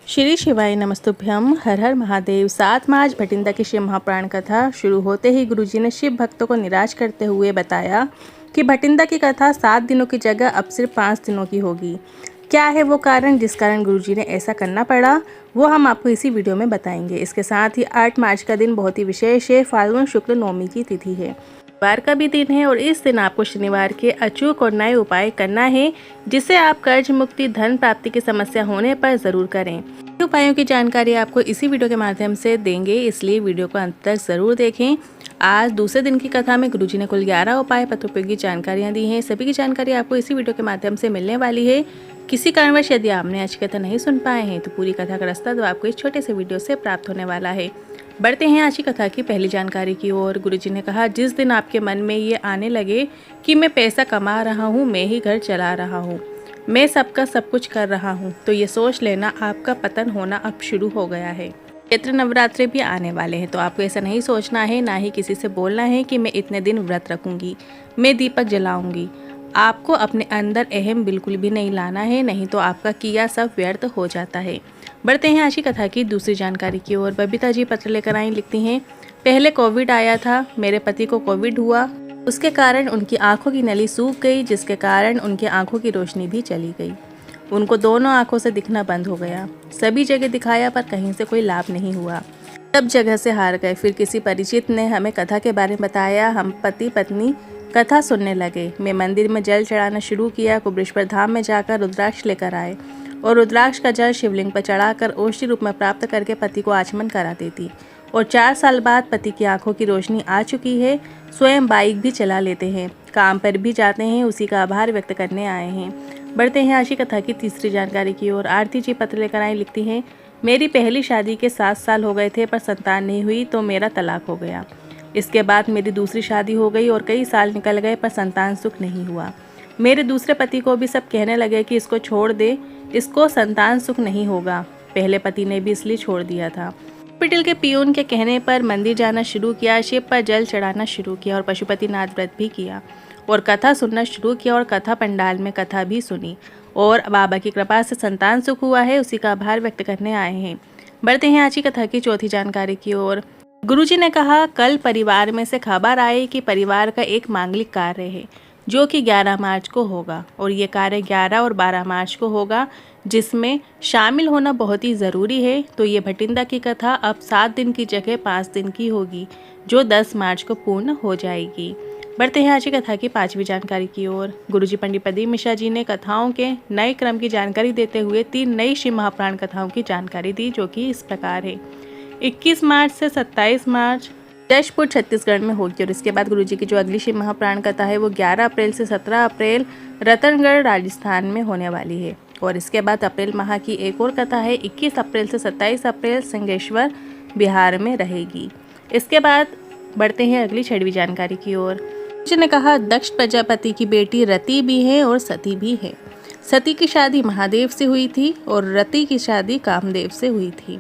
श्री शिवाय नमस्तुभ्यम। हर हर महादेव। 7 मार्च भटिंडा की शिव महापुराण कथा शुरू होते ही गुरुजी ने शिव भक्तों को निराश करते हुए बताया कि भटिंडा की कथा 7 दिनों की जगह अब सिर्फ 5 दिनों की होगी। क्या है वो कारण जिस कारण गुरुजी ने ऐसा करना पड़ा, वो हम आपको इसी वीडियो में बताएंगे। इसके साथ ही 8 मार्च का दिन बहुत ही विशेष है। फाल्गुन शुक्ल नवमी की तिथि है, शनिवार का भी दिन है और इस दिन आपको शनिवार के अचूक और नए उपाय करना है, जिसे आप कर्ज मुक्ति, धन प्राप्ति की समस्या होने पर जरूर करें। उपायों की जानकारी आपको इसी वीडियो के माध्यम से देंगे, इसलिए वीडियो को अंत तक जरूर देखें। आज दूसरे दिन की कथा में गुरुजी ने कुल 11 उपाय पत्रोपयोगी जानकारियां दी हैं। सभी की जानकारी आपको इसी वीडियो के माध्यम से मिलने वाली है। किसी कारणवश यदि आपने आज की कथा नहीं सुन पाए हैं तो पूरी कथा का रास्ता तो आपको इस छोटे से वीडियो से प्राप्त होने वाला है। बढ़ते हैं आज की कथा की पहली जानकारी की ओर। गुरुजी ने कहा, जिस दिन आपके मन में ये आने लगे कि मैं पैसा कमा रहा हूँ, मैं ही घर चला रहा हूँ, मैं सबका सब कुछ कर रहा हूँ, तो ये सोच लेना आपका पतन होना अब शुरू हो गया है। चैत्र नवरात्रि भी आने वाले हैं, तो आपको ऐसा नहीं सोचना है, ना ही किसी से बोलना है कि मैं इतने दिन व्रत रखूंगी, मैं दीपक जलाऊंगी। आपको अपने अंदर अहम बिल्कुल भी नहीं लाना है, नहीं तो आपका किया सब व्यर्थ हो जाता है। बढ़ते हैं आज की कथा की दूसरी जानकारी की ओर। बबीता जी पत्र लेकर आई, लिखती हैं, पहले कोविड आया था, मेरे पति को कोविड हुआ, उसके कारण उनकी आंखों की नली सूख गई, जिसके कारण उनकी आंखों की रोशनी भी चली गई। उनको दोनों आंखों से दिखना बंद हो गया। सभी जगह दिखाया पर कहीं से कोई लाभ नहीं हुआ, सब जगह से हार गए। फिर किसी परिचित ने हमें कथा के बारे में बताया, हम पति पत्नी कथा सुनने लगे। मैं मंदिर में जल चढ़ाना शुरू किया। कुबरेश्वर धाम में जाकर रुद्राक्ष लेकर आए और रुद्राक्ष का जल शिवलिंग पर चढ़ाकर औषधि रूप में प्राप्त करके पति को आचमन करा देती। और 4 साल बाद पति की आंखों की रोशनी आ चुकी है। स्वयं बाइक भी चला लेते हैं, काम पर भी जाते हैं, उसी का आभार व्यक्त करने आए हैं। बढ़ते हैं आज की कथा की तीसरी जानकारी की ओर। आरती जी पत्र लेकर आई, लिखती हैं, मेरी पहली शादी के 7 साल हो गए थे पर संतान नहीं हुई तो मेरा तलाक हो गया। इसके बाद मेरी दूसरी शादी हो गई और कई साल निकल गए पर संतान सुख नहीं हुआ। मेरे दूसरे पति को भी सब कहने लगे कि इसको छोड़ दे, इसको संतान सुख नहीं होगा। पहले पति ने भी इसलिए छोड़ दिया था। हॉस्पिटल के पियून के कहने पर मंदिर जाना शुरू किया, शिव पर जल चढ़ाना शुरू किया और पशुपतिनाथ व्रत भी किया और कथा सुनना शुरू किया और कथा पंडाल में कथा भी सुनी और बाबा की कृपा से संतान सुख हुआ है, उसी का आभार व्यक्त करने आए हैं। बढ़ते हैं आज की कथा की चौथी जानकारी की ओर। गुरुजी ने कहा, कल परिवार में से खबर आई कि परिवार का एक मांगलिक कार्य है जो कि 11 मार्च को होगा और ये कार्य 11 और 12 मार्च को होगा, जिसमें शामिल होना बहुत ही ज़रूरी है। तो ये भटिंडा की कथा अब 7 दिन की जगह 5 दिन की होगी, जो 10 मार्च को पूर्ण हो जाएगी। बढ़ते हैं आज की कथा की 5वीं जानकारी की ओर। गुरुजी पंडित प्रदीप मिश्रा जी ने कथाओं के नए क्रम की जानकारी देते हुए 3 नई शिव महापुराण कथाओं की जानकारी दी, जो कि इस प्रकार है। 21 मार्च से 27 मार्च जशपुर छत्तीसगढ़ में होगी और इसके बाद गुरुजी की जो अगली शिव महापुराण कथा है वो 11 अप्रैल से 17 अप्रैल रतनगढ़ राजस्थान में होने वाली है। और इसके बाद अप्रैल माह की एक और कथा है, 21 अप्रैल से 27 अप्रैल संगेश्वर बिहार में रहेगी। इसके बाद बढ़ते हैं अगली 6वीं जानकारी की ओर। गुरुजी ने कहा, दक्ष प्रजापति की बेटी रति भी है और सती भी है। सती की शादी महादेव से हुई थी और रति की शादी कामदेव से हुई थी।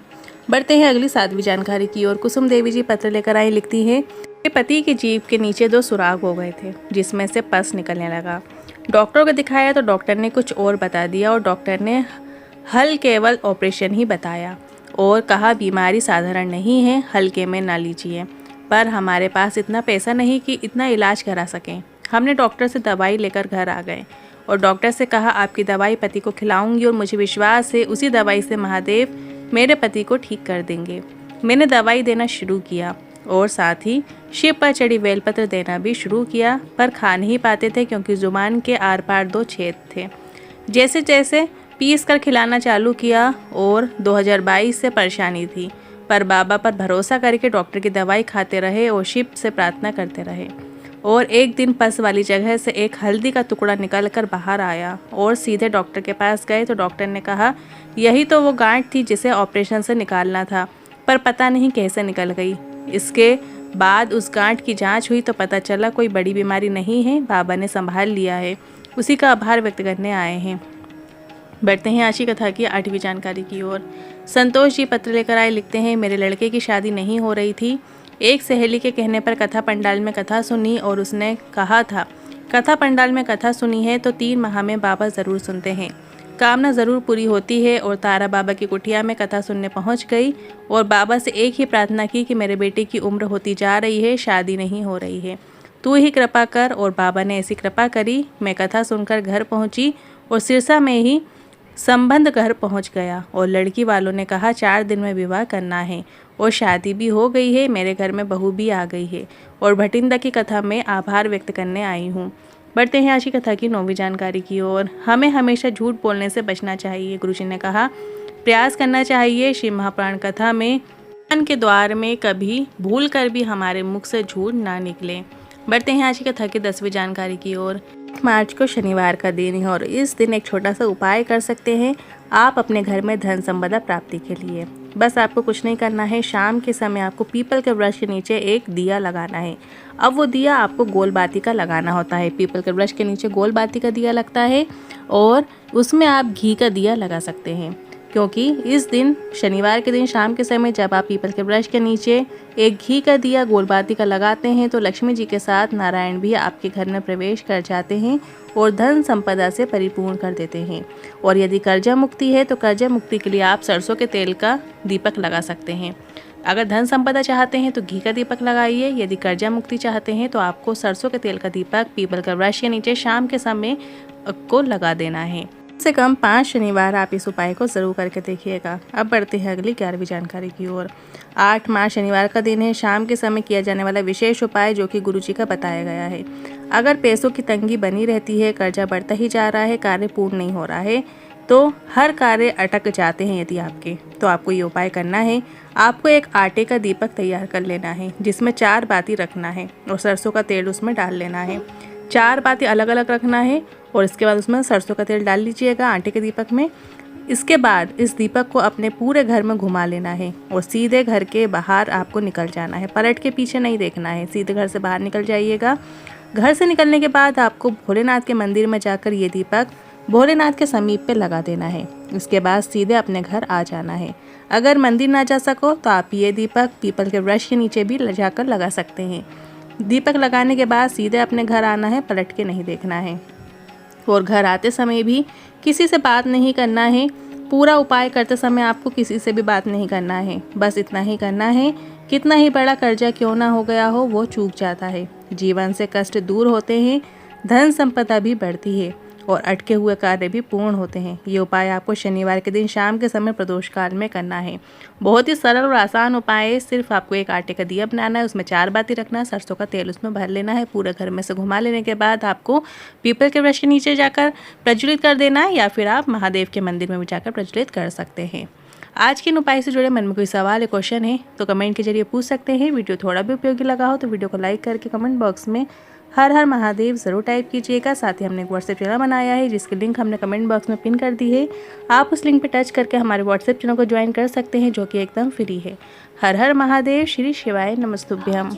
बढ़ते हैं अगली 7वीं जानकारी की ओर। कुसुम देवी जी पत्र लेकर आई, लिखती हैं, मेरे पति की जीभ के नीचे 2 सुराग हो गए थे, जिसमें से पस निकलने लगा। डॉक्टरों को दिखाया तो डॉक्टर ने कुछ और बता दिया और डॉक्टर ने हल केवल ऑपरेशन ही बताया और कहा बीमारी साधारण नहीं है, हल्के में ना लीजिए। पर हमारे पास इतना पैसा नहीं कि इतना इलाज करा सकें। हमने डॉक्टर से दवाई लेकर घर आ गए और डॉक्टर से कहा, आपकी दवाई पति को खिलाऊंगी और मुझे विश्वास है उसी दवाई से महादेव मेरे पति को ठीक कर देंगे। मैंने दवाई देना शुरू किया और साथ ही शिव पर चढ़ी बेलपत्र देना भी शुरू किया, पर खा नहीं पाते थे क्योंकि जुबान के आर पार 2 छेद थे। जैसे जैसे पीस कर खिलाना चालू किया और 2022 से परेशानी थी, पर बाबा पर भरोसा करके डॉक्टर की दवाई खाते रहे और शिव से प्रार्थना करते रहे। और एक दिन पस वाली जगह से एक हल्दी का टुकड़ा निकल कर बाहर आया और सीधे डॉक्टर के पास गए तो डॉक्टर ने कहा, यही तो वो गांठ थी जिसे ऑपरेशन से निकालना था, पर पता नहीं कैसे निकल गई। इसके बाद उस गांठ की जांच हुई तो पता चला कोई बड़ी बीमारी नहीं है, बाबा ने संभाल लिया है, उसी का आभार व्यक्त करने आए हैं। बढ़ते हैं आज की कथा की 8वीं जानकारी की ओर। संतोष जी पत्र लेकर आए, लिखते हैं, मेरे लड़के की शादी नहीं हो रही थी। एक सहेली के कहने पर कथा पंडाल में कथा सुनी और उसने कहा था, कथा पंडाल में कथा सुनी है तो 3 माह में बाबा ज़रूर सुनते हैं। कामना ज़रूर पूरी होती है। और तारा बाबा की कुटिया में कथा सुनने पहुंच गई और बाबा से एक ही प्रार्थना की कि मेरे बेटे की उम्र होती जा रही है, शादी नहीं हो रही है, तू ही कृपा कर। और बाबा ने ऐसी कृपा करी। मैं कथा सुनकर घर पहुंची और सिरसा में ही संबंध घर पहुंच गया और लड़की वालों ने कहा 4 दिन में विवाह करना है और शादी भी हो गई है। मेरे घर में बहू भी आ गई है और भटिंदा की कथा में आभार व्यक्त करने आई हूँ। बढ़ते हैं आज की कथा की 9वीं जानकारी की ओर। हमें हमेशा झूठ बोलने से बचना चाहिए। गुरुजी ने कहा प्रयास करना चाहिए। शिव महापुराण कथा में भगवान के द्वार में कभी भूल कर भी हमारे मुख से झूठ ना निकले। बढ़ते हैं आज की कथा की 10वीं जानकारी की ओर। मार्च को शनिवार का दिन है और इस दिन एक छोटा सा उपाय कर सकते हैं आप अपने घर में धन संपदा प्राप्ति के लिए। बस आपको कुछ नहीं करना है। शाम के समय आपको पीपल के वृक्ष के नीचे एक दिया लगाना है। अब वो दिया आपको गोल बाती का लगाना होता है। पीपल के वृक्ष के नीचे गोल बाती का दिया लगता है और उसमें आप घी का दिया लगा सकते हैं, क्योंकि इस दिन शनिवार के दिन शाम के समय जब आप पीपल के वृक्ष के नीचे एक घी का दिया गोल बाती का लगाते हैं तो लक्ष्मी जी के साथ नारायण भी आपके घर में प्रवेश कर जाते हैं और धन संपदा से परिपूर्ण कर देते हैं। और यदि कर्जा मुक्ति है तो कर्जा मुक्ति के लिए आप सरसों के तेल का दीपक लगा सकते हैं। अगर धन संपदा चाहते हैं तो घी का दीपक लगाइए। यदि कर्जा मुक्ति चाहते हैं तो आपको सरसों के तेल का दीपक पीपल के वृक्ष के नीचे शाम के समय को लगा देना है। कम से कम 5 शनिवार आप इस उपाय को जरूर करके देखिएगा। अब बढ़ते हैं अगली 11वीं जानकारी की ओर। 8 मार्च शनिवार का दिन है। शाम के समय किया जाने वाला विशेष उपाय जो कि गुरुजी का बताया गया है। अगर पैसों की तंगी बनी रहती है, कर्जा बढ़ता ही जा रहा है, कार्य पूर्ण नहीं हो रहा है, तो हर कार्य अटक जाते हैं यदि आपके, तो आपको ये उपाय करना है। आपको एक आटे का दीपक तैयार कर लेना है जिसमें 4 बाती रखना है और सरसों का तेल उसमें डाल लेना है। 4 बाती अलग अलग रखना है और इसके बाद उसमें सरसों का तेल डाल लीजिएगा आटे के दीपक में। इसके बाद इस दीपक को अपने पूरे घर में घुमा लेना है और सीधे घर के बाहर आपको निकल जाना है। पलट के पीछे नहीं देखना है, सीधे घर से बाहर निकल जाइएगा। घर से निकलने के बाद आपको भोलेनाथ के मंदिर में जाकर ये दीपक भोलेनाथ के समीप पे लगा देना है। इसके बाद सीधे अपने घर आ जाना है। अगर मंदिर ना जा सको तो आप ये दीपक पीपल के वृक्ष के नीचे भी जाकर लगा सकते हैं। दीपक लगाने के बाद सीधे अपने घर आना है, पलट के नहीं देखना है। और घर आते समय भी किसी से बात नहीं करना है। पूरा उपाय करते समय आपको किसी से भी बात नहीं करना है। बस इतना ही करना है। कितना ही बड़ा कर्जा क्यों ना हो गया हो, वो चूक जाता है। जीवन से कष्ट दूर होते हैं, धन संपदा भी बढ़ती है और अटके हुए कार्य भी पूर्ण होते हैं। ये उपाय आपको शनिवार के दिन शाम के समय प्रदोष काल में करना है। बहुत ही सरल और आसान उपाय है। सिर्फ आपको एक आटे का दिया बनाना है, उसमें 4 बाती रखना है, सरसों का तेल उसमें भर लेना है, पूरे घर में से घुमा लेने के बाद आपको पीपल के वृक्ष के नीचे जाकर प्रज्वलित कर देना है, या फिर आप महादेव के मंदिर में भी जाकर प्रज्वलित कर सकते हैं। आज के इन उपाय से जुड़े मन में कोई सवाल या क्वेश्चन है तो कमेंट के जरिए पूछ सकते हैं। वीडियो थोड़ा भी उपयोगी लगा हो तो वीडियो को लाइक करके कमेंट बॉक्स में हर हर महादेव ज़रूर टाइप कीजिएगा। साथ ही हमने एक व्हाट्सएप चैनल बनाया है जिसकी लिंक हमने कमेंट बॉक्स में पिन कर दी है। आप उस लिंक पर टच करके हमारे व्हाट्सएप चैनल को ज्वाइन कर सकते हैं जो कि एकदम फ्री है। हर हर महादेव। श्री शिवाय नमस्तुभ्यम।